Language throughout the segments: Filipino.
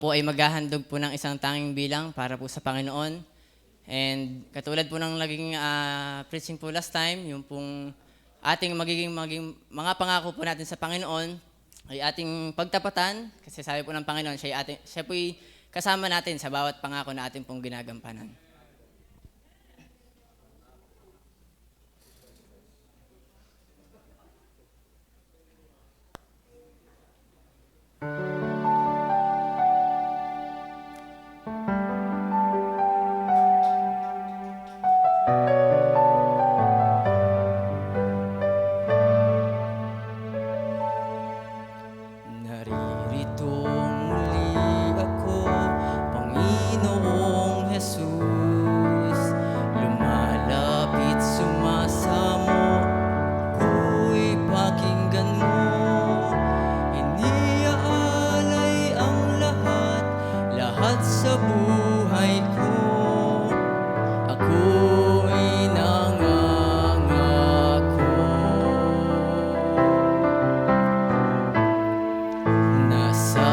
po ay maghahandog po ng isang tanging bilang para po sa Panginoon. And katulad po ng naging preaching po last time, yung pong ating magiging mga pangako po natin sa Panginoon ay ating pagtapatan, kasi sabi po ng Panginoon, siya po'y kasama natin sa bawat pangako na ating pong ginagampanan. Naririto muli ako, Panginoong Jesus. Lumalapit, sumasamo, ako'y pakinggan mo. Iniaalay ang lahat sa buhay ko. Ako'y nangangako. Nasa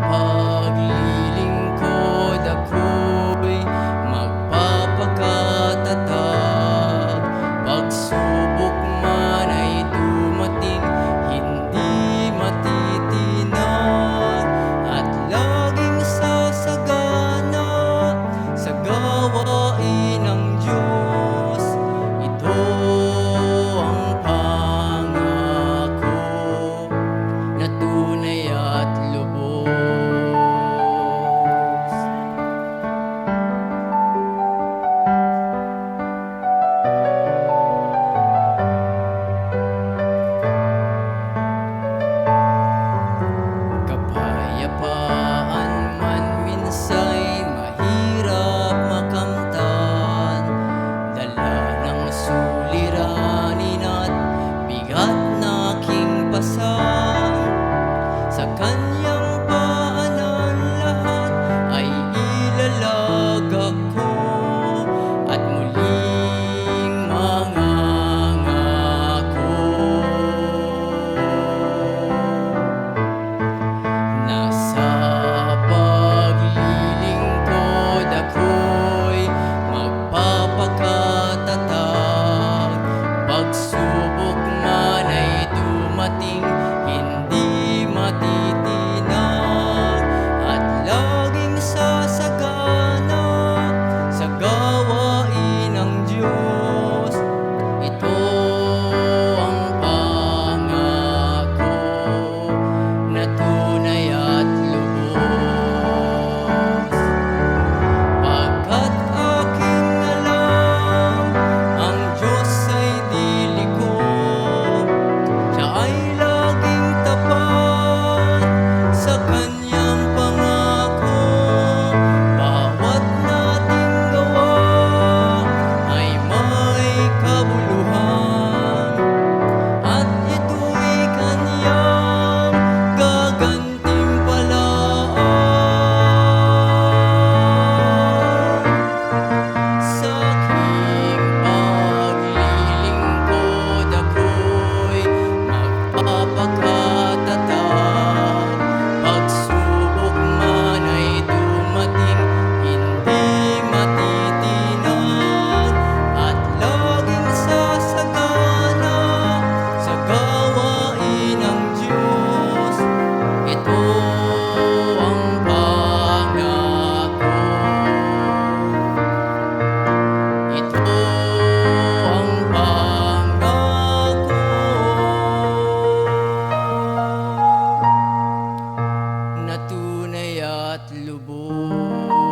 paglilingkod ako'y magpapakatatag. Pagsubok man ay dumating, hindi matitinag. At laging sasagana sa gawain ng Diyos. Ito ang pangako na tunay at lubos. Kapayapaan man minsa'y mahirap makamtan, dala ng suliranin at bigat na aking pasan. Sa kanyang paanan lahat ay ilalagak ko, at muling mangangako. Nasa paglilingkod ako'y magpapakatatag. Pagsubok man ay dumating, hindi matitinag. At laging sasagana sa gawain ng Diyos. Ito ang pangako na tunay at lubos. Pagkat aking alam, ang Diyos ay di liko. Siya ay laging tapat sa kanyang pangako. Bawat nating gawa ay may kabuluhan, at ito'y kanyang gagantimpalaan. Sa aking paglilingkod ako'y magpapakatatag. Pagsubok man ay dumating, hindi matitinag. At laging sasagana sa gawain ng Diyos. Ito ang pangako. Ito ang pangako na tunay at lubos.